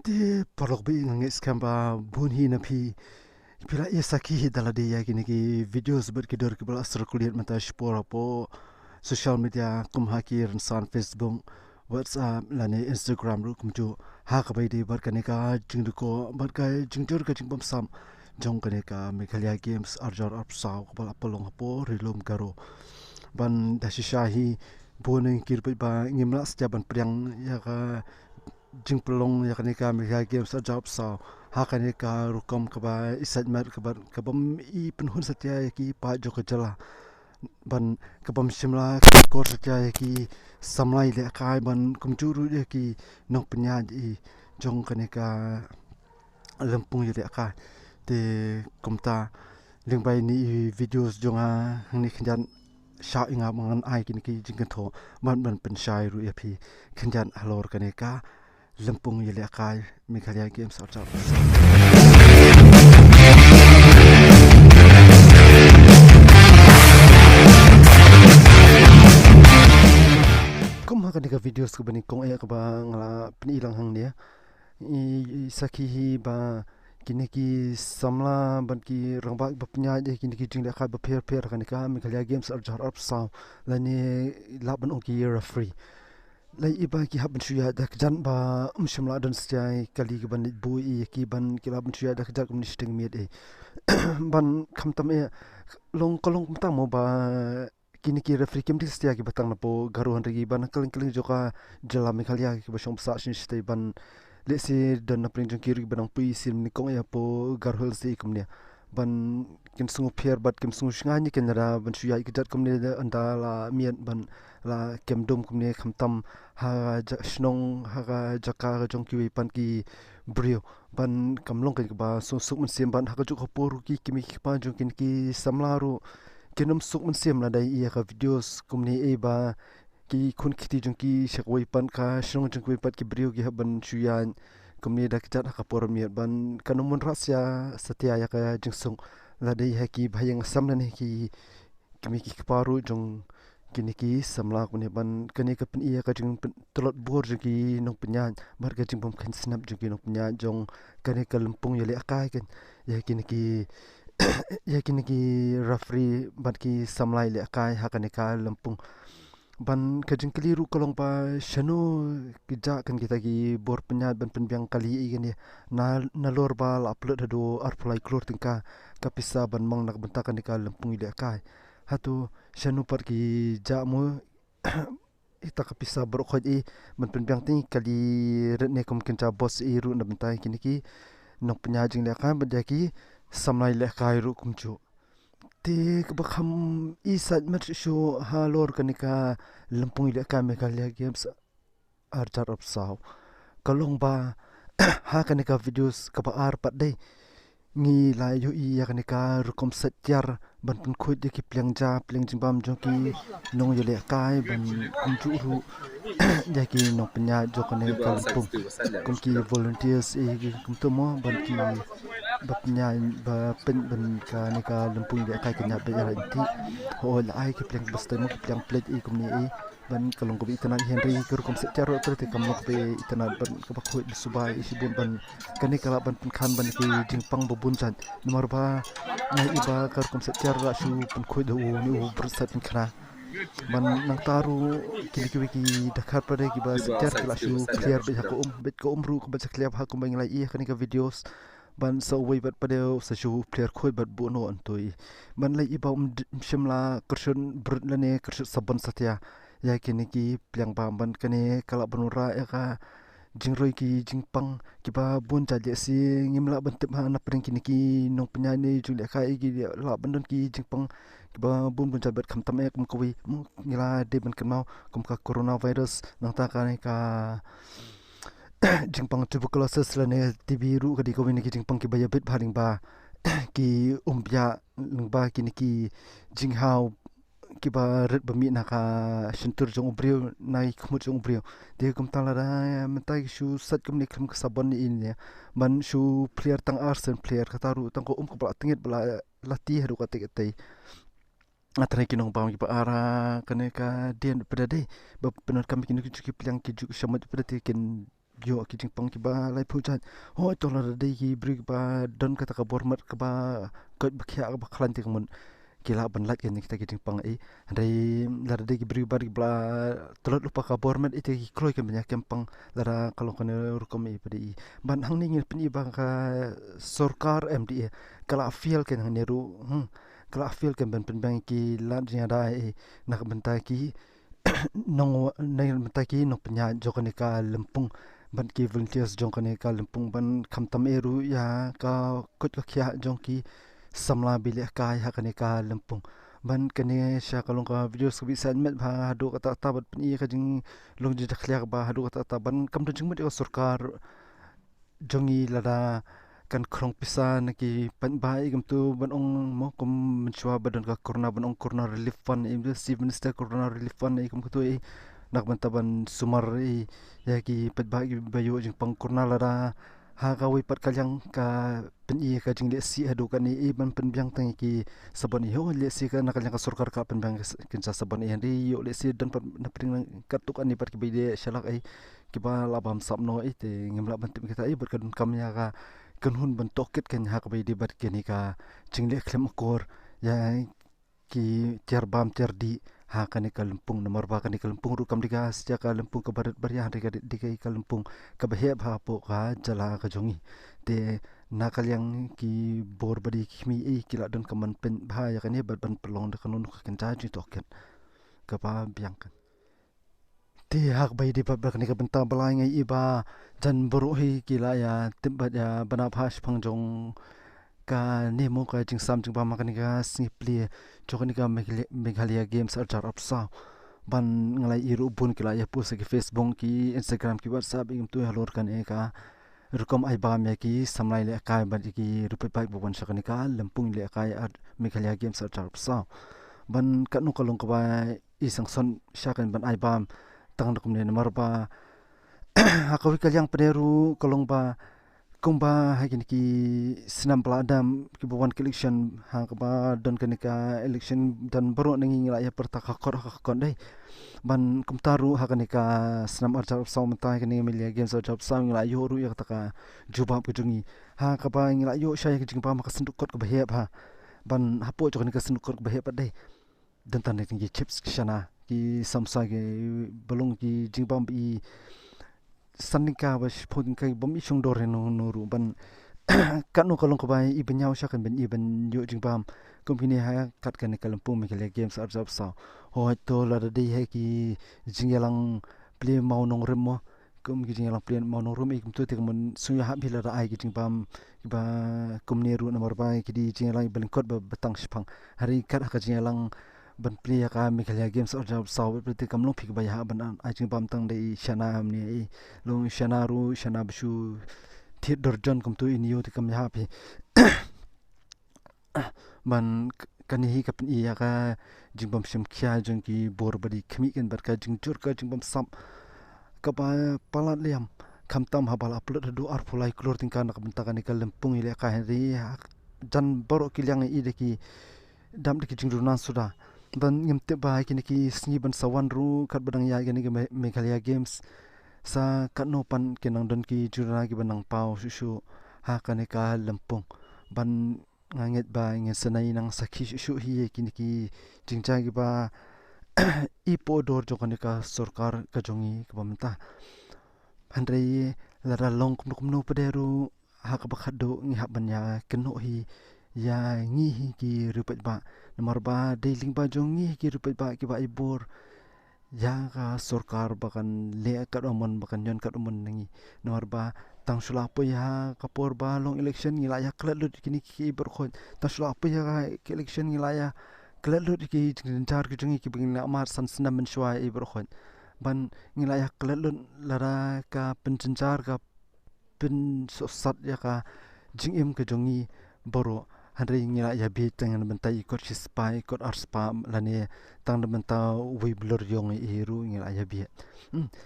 Te parlok bi ngis kamba bunhi na phi pila isaki hidala de ya kini ki videos ber ki dor ki bala circulate mata spora po social media kum hakir san Facebook WhatsApp lane Instagram ru kum chu ha ka bai de bar kane ka jing ko bar ka jing jor ka jing bam sam jong kane ka Meghalaya games arjar up saw ko bala polong po rilum garo ban da shahi boning kirpai ba ngimla stia ban priang ya ka jing pelong ya kane ka Meghalaya games arjar up saw ha kane ka rukom ka ba isat mer ka bam I penhun satya ki pa jo ka jala ban kabam shimla kor satya ki samlai le kai ban kumjuru de ki nok penya I jong kane ka lempung le kai te kumta lingbai ni videos jonga ni khanjan sha inga mangan ai kin ki jing tho ban pen shai ru ya phi khanjan halor kane ka lempung le kai Meghalaya games archar kum ka videos ko bani kong ka ba ngala penilang hang dia I saki hi ba kini ki samla ban ki rangba ba penya de kini ki jing le kha ba pher kan ka Meghalaya games arjar up saw lani laban o ki referee lai iba ki haban shuya da jan ba shimla dan stai kali ki ban bu I ki ban ki laban shuya da jar kum ni sting miet e ban kham tam e long kolong tam mo ba kini ki referee kim dis tia ki batang na po garuhan rigi ban kaling joka jala Meghalaya ki ba shom sa shin stay ban le si dan na pring jong kiri banang pui sim ni kong ya po garhul si kumnya ban kin sungu pher bat kim sungu shnga ni kenara ban shuya ki jat kumne anda la mian ban la kem dom kumne khamtam ha shnong ha ga jaka jong ki pan ki brio ban kamlong kan ba so suk mun sim ban ha ga juk por ki kimi pa jong kin ki samlaru kinom suk mun sim la dai I ka videos kumne e ba ki khun khiti jong ki shakwai pan ka shnong jong ki pat ki brio ki haban shuyan kumni dak chat ka por mi ban kanomun rasya satya ya ka jingsung la dei ha ki bhayang samna ne ki kimi ki paru jong kini ki samla kumni ban kani ka pin iya ka jing tolot bor jong ki nong penyan bar ka jing bom khan snap jong ki nong penyan jong kani ka lumpung yele akai kan ya kini ki ya kini ki referee ban ki samlai le akai ha kani ka lumpung ban kajing keliru kolong pa shanu kija kan kita ki bor penyat ban penbiang kali I gani na lor bal upload do arplai klor tingka kapisa ban mang nak bentakan ka lempung ile kai hatu shanu par ki jamu ita kapisa bor khoj I ban penbiang ting kali retne kom kincha boss I ru na bentai kini ki nok penyajing le kai ban ki samlai le kai ru kumchu ti kebakham isat mat shu halor kanika lempung ile ka Meghalaya games arjar up saw kalong ba ha kanika videos ka ba ar pat dei ngi la yu I ya kanika rukom satyar ban pun khoi de ki pling jimbam jong ki nong yele kai ban kum chu ru ya ki nong penya jo kanika lempung kum ki volunteers kum to mo ban ki bapnya ba pen ban ka ni ka lumpung de kai kenya be ra inti ho la ai ki pleng basta mo ki pleng plate I kumni I ban kalong ko bi tanan Henry kur kom se charo per te kam nok be itanan ban ka ba khoi subai I sibun ban kani kala ban khan ban ki jingpang bobun chan nomor ba ngai iba kar kom se charo ra shu pun khoi do ni u bersat khana ban nang taru ki dakar pada ki ba se char kala shu clear be ko bet ko ru ko ba se clear ha ko bang lai I kani ka videos ban so way bat pada sa shu player khoi bat bu no antoi ban lai iba shimla kurshun brut lane kurshun sabon satya ya kini ki plyang ba ban kane kala banura ya ka jingroi ki jingpang ki ba bun ja je si ngimla ban tip ha na pring kini ki nong penya ni ju le kha I ki la ban ki jingpang ki ba bun ja bat kham tam ek kum ko wi ngila de ban kan mau kum ka coronavirus nang ta ka jingpang tuberculosis lane TB ru ka di ko ni ki jingpang ki ba yabit bharing ba ki umbya ba ki ni ki jinghau ki ba ret ba mi na ka shintur jong ubrio nai khmut jong ubrio de kum tala ra mentai shu sat kum ni kham ka sabon ni in ya ban shu player tang arsen player ka taru tang ko ko bla tingit bla lati haru ka te atrai kinong bang ki ba ara kane ka den pada de ba penat kami ki plang ki juk shamat pada te ken yo ki jing pang ki ba lai pu chat ho to la de ki bri ba don kata ka bor mat ka ba kot ba kya ba khlan ti mun kila ban lat ken kita ki jing pang ai dai la de ki bri ba bla tolot lupa ka bor mat ite ki kloi ken banyak kempang la kalau kena rukom i padi ban hang ni ngil pni ba ka sorkar mda kala fiel ken hang ru kala fiel ken ban pen bang ki la nya dai nak bentai ki nong nay mataki no penya jokani ka lempung ban ki volunteers jongkani ka lempung ban khamtam eru ya ka kot ka khya jongki samla bile ka ya kani ka lempung ban kani sha kalong ka videos bi san met bha hadu ka ta bat ni ka jing long ji khlia ba hadu ka ta ban kam to jing met ka sarkar jongi lada kan krong pisa na ki pan bai gam tu ban ong mo kum menchua badan ka corona ban ong corona relief fund im chief minister corona relief fund i kum tu i nak ban taban sumar i ya ki pat bai bayu jing pang corona lada ha ka wi pat kalyang ka pen i ka jing le si adu kan i ban pen byang tang ki sabon i ho le si ka nak kalyang ka sarkar ka pen byang kin sa sabon i ndi yo le si dan pat na pring ka tu kan ni pat ki bai de shalak ai ki ba labam sapno i te ngim la ban tim kita i ber kan kam ya ka kan hun ban toket kan hak bai di bat keni ka jingle klem kor ya ki tiar bam tiar di ha kan ka lempung nomor ba kan ka lempung ru kam diga sja ka lempung ka barat bariah di ka lempung ka bahe bha po ka jala ka jongi te nakal yang ki bor badi khmi e kila don kaman pen bha ya kan he ban pelong de kanun kan ja ji toket ka ba biang kan ti hak bai di bat kan ka benta balai ngai iba jan buru hi kila ya timbat ya bana phas phangjong ka nemo ka jing sam jing ba makan ka simply jokani ka meghalaya games archar upsa ban ngalai iru bun kila ya post ki facebook ki instagram ki whatsapp im tu halor kan e ka rukom ai ba me ki samlai le kai ban ki rupai bai bon sakani ka lempung le kai meghalaya games archar upsa ban ka nu kalong ka ba isang son syakan ban ai bam tang dokum ne nomor ba akawi kalyang peneru kalong ba kumba hakin ki senam peladam ki bawan election ha ba don kenika election dan baru nengi ngila ya pertaka kor dai ban kumtaru hakanika senam arjab saw mentai kini milia games arjab saw ngila yo ru ya taka jubab kejungi ha ka ba ngila yo syai kejing ba maka senduk kot ke baheb ha ban hapo jokanika senduk kot ke baheb dai dan tan ki chips kishana ki samsa ki belung ki jingbam bi sandingka ba shpoding kai bom isung dor no ru ban kat no kalong ko bai i benyau sha kan ben i ben yo jingbam company ha kat kan kalampung me kale games arjab sa ho to la de he ki jingyalang play mau nong rem mo kum ki jingyalang play mau nong rum i kum tu te mun suya ha bila da ai ki jingbam ba kum ne ru nomor bai ki di jingyalang ben kot ba batang shpang hari kat ha ka jingyalang ban play ka Meghalaya games arjab saw berarti kamlong phik ba ya ban ajing bam tang dei shana amni long shana ru shana bshu thit dorjon kum tu in yo ti kam ya phi ban kani hi kapin i ya ka jingbam shim khya jong ki bor badi khmi ken bar ka jingjur ka jingbam sam ka ba palat liam khamtam ha bal upload du ar phulai klor ting ka nak benta ka nikal lempung ile ka ri jan boro kilyang i de ki dam de ki jingru nan suda dan ngemte ba kini ki sni ban sawan ru kat badang ya gani ke Meghalaya games sa katno pan kenang don ki jurna ki banang pau shu ha kanika lempung ban nganget ba nge sanai nang sakhi shu hi kini ki jingja ki ba ipo dor jo kanika sarkar ka jongi ka bamta handrai lara long kum no pederu ha ka bakhado ngi haban ya keno hi ya ngi hi ki rupat ba nomor ba deiling ba jongi ki rupat ba ki ba ibor ya ka sarkar bakan le kat omon bakan yon kat omon nangi nomor ba tang sula po ya kapor ba long election ngila ya kladut kini ki berkhot tang sula po ya ki election ngila ya kladut ki jencar ki jongi ki bingna amar san senam men shwa i berkhot ban ngila ya kladut lara ka penjencar ka pen sosat ya ka jingim ke jongi boro handai ngila ya bi tangan bentai ikut spai ikut arspa lani tang benta we blur yong i ru ngila ya bi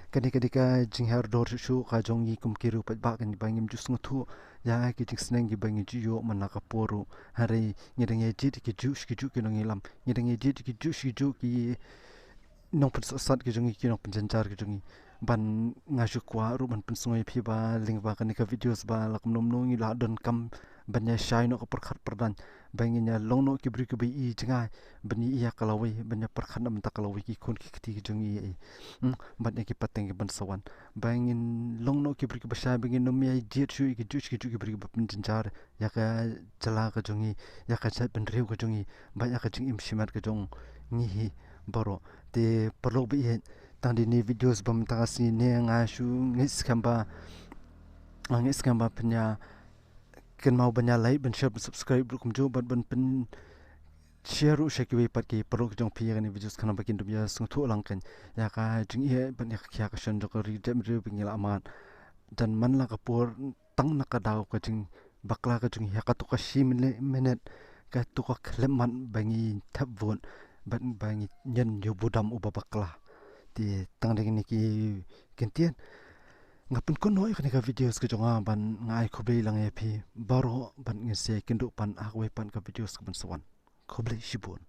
kani ka jinghar dor shu ka jongi kum kiru pat ba kan bangim jus nguthu ya ki jing sneng gi bangi ju yo manaka poru handai ngideng ye jit ki jus ki ju ki ngilam ngideng ye jit ki jus ki ju ki nong put sat ki jongi ki nong penjanjar ki jongi ban ngaju kwa ru ban pensungoi phi ba ling ba kan ka videos ba lak nom no ngi la don kam ban ya shai no per khat perdan bangin ya long no ki bri ki bi i chinga bani iya kalawi ban ya per khat nam ta kalawi ki kon ki kti jung i ban ya ki pateng ki ban sawan bangin long no ki bri ki ba shai bangin nom ya jet shu ki ju ki bri ki ba pin jar ya ka jala ka jung i ya ka chat ban riu ka jung i ba ya ka jing im shimat ka jung ngi hi baro te perlu bi tang di ni videos bam ta si ne nga shu ngis kamba penya ken mau banya like ban share ban subscribe ru kum jo ban pen share ru share ki we pat ki perlu jong pi ni videos kana bakin dum ya sung thu lang kan ya ka jing ye ban ya kya ka shan jo ka ri dem ri bing la aman dan man la ka por tang na ka daw ka jing bakla ka jing ya ka to ka shi minute ka to ka kleman bangi thap von ban bangi nyen yo budam uba bakla ti tang de ni ki kentien ngapun kon noi khani ka videos ke jonga ban ngai khoblei lang e phi baro ban nge se kindu pan akwe pan ka videos ban sawan khoblei shibun